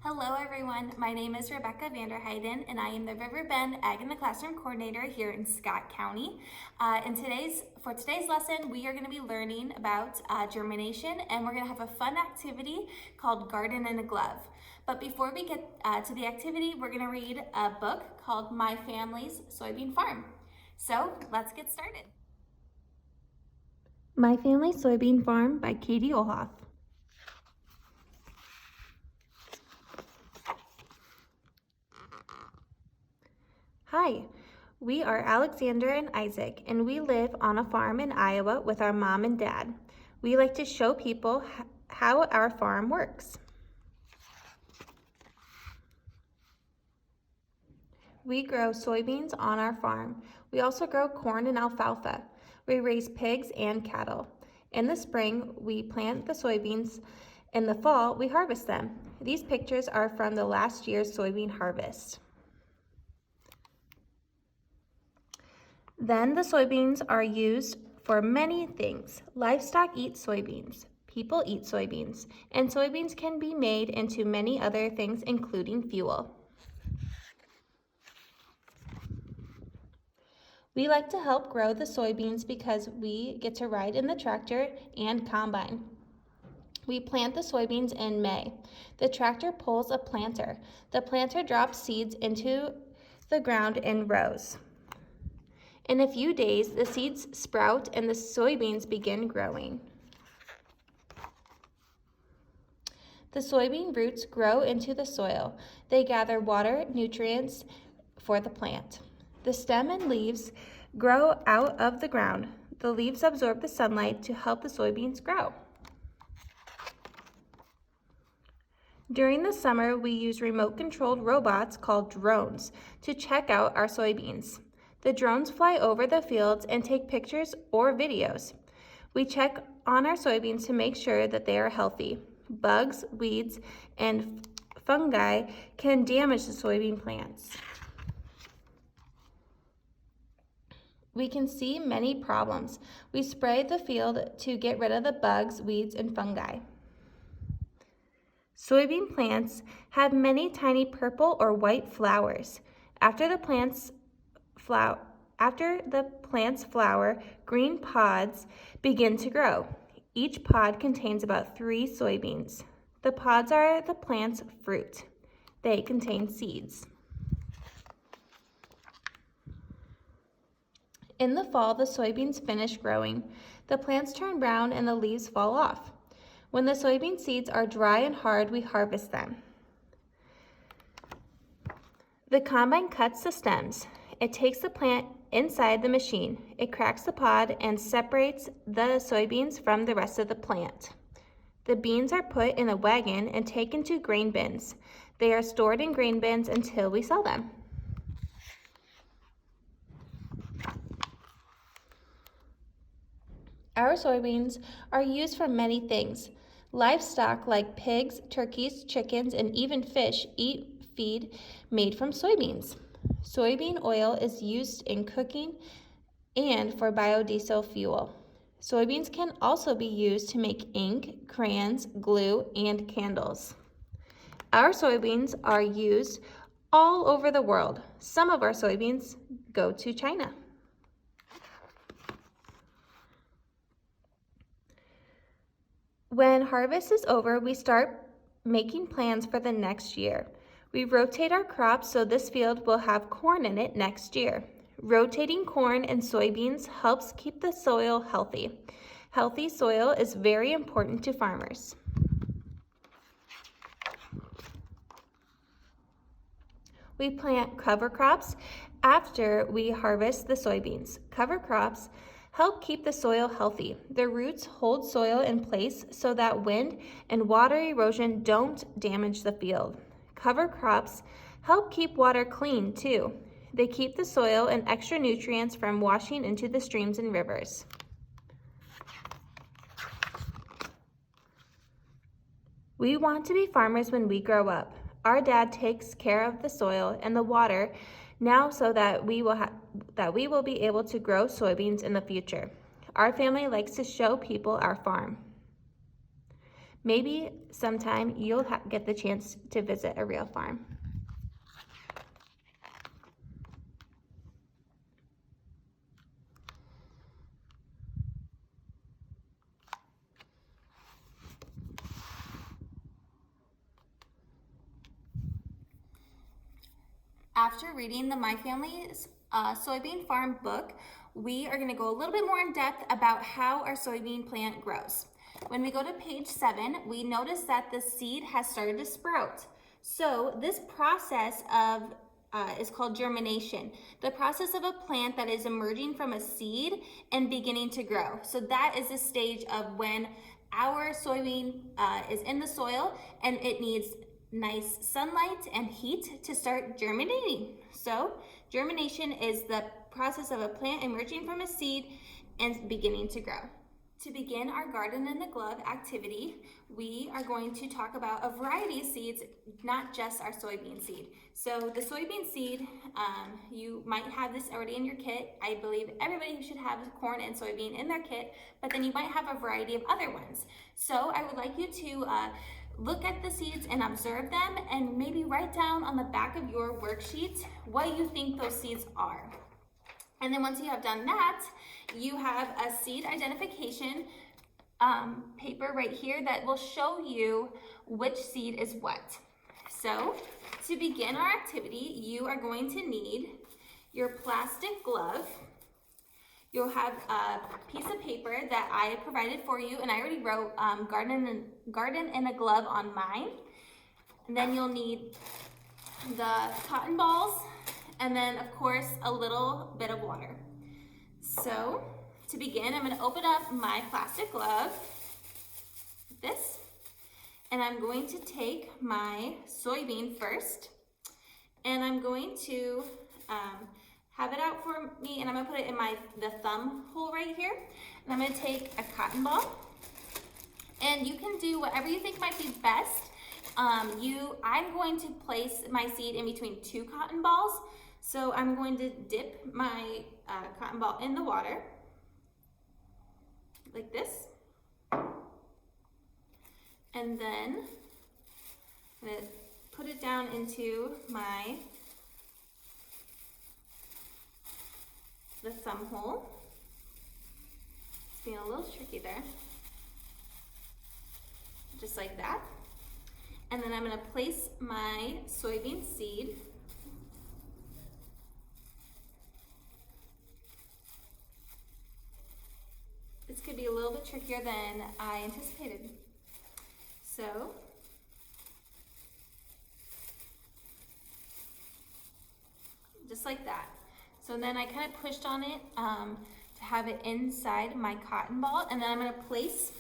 Hello everyone, my name is Rebecca Vanderheiden and I am the Riverbend Ag in the Classroom Coordinator here in Scott County. For today's lesson, we are going to be learning about germination, and we're going to have a fun activity called Garden in a Glove. But before we get to the activity, we're going to read a book called My Family's Soybean Farm. So let's get started. My Family's Soybean Farm by Katie Olhoff. Hi, we are Alexander and Isaac, and we live on a farm in Iowa with our mom and dad. We like to show people how our farm works. We grow soybeans on our farm. We also grow corn and alfalfa. We raise pigs and cattle. In the spring, we plant the soybeans. In the fall, we harvest them. These pictures are from the last year's soybean harvest. Then the soybeans are used for many things. Livestock eat soybeans, people eat soybeans, and soybeans can be made into many other things, including fuel. We like to help grow the soybeans because we get to ride in the tractor and combine. We plant the soybeans in May. The tractor pulls a planter. The planter drops seeds into the ground in rows. In a few days, the seeds sprout and the soybeans begin growing. The soybean roots grow into the soil. They gather water, nutrients for the plant. The stem and leaves grow out of the ground. The leaves absorb the sunlight to help the soybeans grow. During the summer, we use remote-controlled robots called drones to check out our soybeans. The drones fly over the fields and take pictures or videos. We check on our soybeans to make sure that they are healthy. Bugs, weeds, and fungi can damage the soybean plants. We can see many problems. We spray the field to get rid of the bugs, weeds, and fungi. Soybean plants have many tiny purple or white flowers. After the plants flower, green pods begin to grow. Each pod contains about 3 soybeans. The pods are the plant's fruit. They contain seeds. In the fall, the soybeans finish growing. The plants turn brown and the leaves fall off. When the soybean seeds are dry and hard, we harvest them. The combine cuts the stems. It takes the plant inside the machine. It cracks the pod and separates the soybeans from the rest of the plant. The beans are put in a wagon and taken to grain bins. They are stored in grain bins until we sell them. Our soybeans are used for many things. Livestock like pigs, turkeys, chickens, and even fish eat feed made from soybeans. Soybean oil is used in cooking and for biodiesel fuel. Soybeans can also be used to make ink, crayons, glue, and candles. Our soybeans are used all over the world. Some of our soybeans go to China. When harvest is over, we start making plans for the next year. We rotate our crops so this field will have corn in it next year. Rotating corn and soybeans helps keep the soil healthy. Healthy soil is very important to farmers. We plant cover crops after we harvest the soybeans. Cover crops help keep the soil healthy. The roots hold soil in place so that wind and water erosion don't damage the field. Cover crops help keep water clean too. They keep the soil and extra nutrients from washing into the streams and rivers. We want to be farmers when we grow up. Our dad takes care of the soil and the water now so that we will be able to grow soybeans in the future. Our family likes to show people our farm. Maybe sometime you'll get the chance to visit a real farm. After reading the My Family's Soybean Farm book, we are going to go a little bit more in depth about how our soybean plant grows. When we go to page 7, we notice that the seed has started to sprout. So this process is called germination, the process of a plant that is emerging from a seed and beginning to grow. So that is the stage of when our soybean is in the soil and it needs nice sunlight and heat to start germinating. So germination is the process of a plant emerging from a seed and beginning to grow. To begin our garden in the glove activity, we are going to talk about a variety of seeds, not just our soybean seed. So the soybean seed, you might have this already in your kit. I believe everybody should have corn and soybean in their kit, but then you might have a variety of other ones. So I would like you to look at the seeds and observe them, and maybe write down on the back of your worksheet what you think those seeds are. And then once you have done that, you have a seed identification paper right here that will show you which seed is what. So to begin our activity, you are going to need your plastic glove. You'll have a piece of paper that I provided for you, and I already wrote garden in a glove on mine. And then you'll need the cotton balls, and then of course a little bit of water. So to begin, I'm going to open up my plastic glove, like this, and I'm going to take my soybean first, and I'm going to have it out for me, and I'm gonna put it in the thumb hole right here. And I'm gonna take a cotton ball, and you can do whatever you think might be best. I'm going to place my seed in between 2 cotton balls. So I'm going to dip my cotton ball in the water, like this. And then I'm gonna put it down into the thumb hole. It's being a little tricky there. Just like that. And then I'm gonna place my soybean seed This could be a little bit trickier than I anticipated. So, just like that. So then I kind of pushed on it to have it inside my cotton ball, and then I'm going to place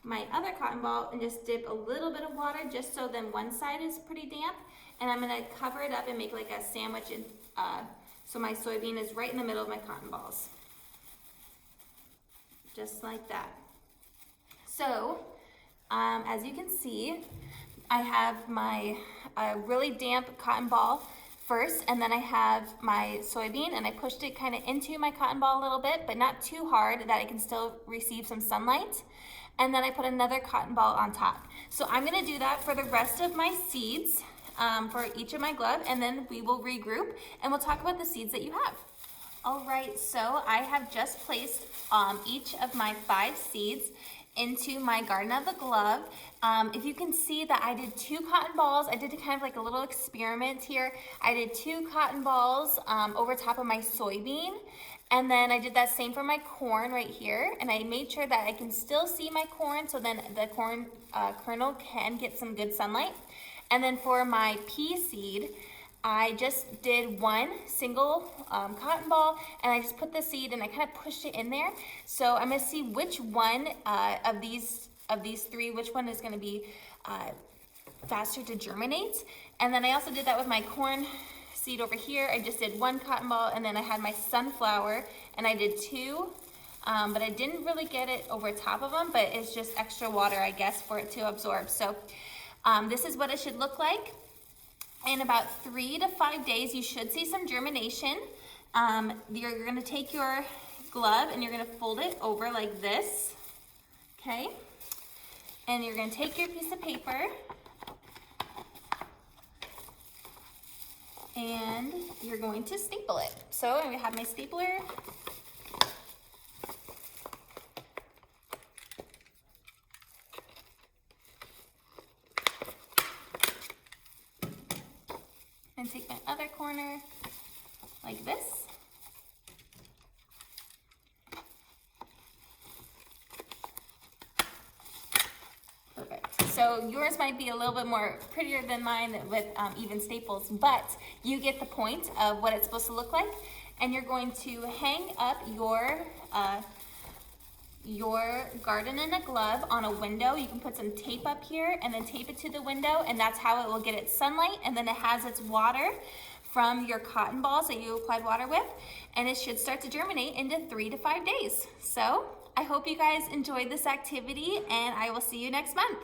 my other cotton ball and just dip a little bit of water just so then one side is pretty damp, and I'm going to cover it up and make like a sandwich, and so my soybean is right in the middle of my cotton balls. Just like that. So, as you can see, I have my really damp cotton ball first, and then I have my soybean, and I pushed it kind of into my cotton ball a little bit, but not too hard that it can still receive some sunlight. And then I put another cotton ball on top. So I'm gonna do that for the rest of my seeds for each of my gloves, and then we will regroup and we'll talk about the seeds that you have. All right, so I have just placed each of my 5 seeds into my Garden of the Glove. If you can see that I did 2 cotton balls, I did kind of like a little experiment here. I did 2 cotton balls over top of my soybean, and then I did that same for my corn right here, and I made sure that I can still see my corn, so then the corn kernel can get some good sunlight. And then for my pea seed, I just did 1 single cotton ball, and I just put the seed and I kind of pushed it in there. So I'm gonna see which one of these 3, which one is gonna be faster to germinate. And then I also did that with my corn seed over here. I just did 1 cotton ball, and then I had my sunflower, and I did 2, but I didn't really get it over top of them, but it's just extra water, I guess, for it to absorb. So this is what it should look like. In about 3 to 5 days, you should see some germination. You're gonna take your glove and you're gonna fold it over like this, okay? And you're gonna take your piece of paper and you're going to staple it. So I'm gonna have my stapler. And take my other corner like this. Perfect. So yours might be a little bit more prettier than mine with even staples, but you get the point of what it's supposed to look like. And you're going to hang up your garden in a glove on a window. You can put some tape up here and then tape it to the window, and that's how it will get its sunlight, and then it has its water from your cotton balls that you applied water with, and it should start to germinate into 3 to 5 days. So I hope you guys enjoyed this activity, and I will see you next month.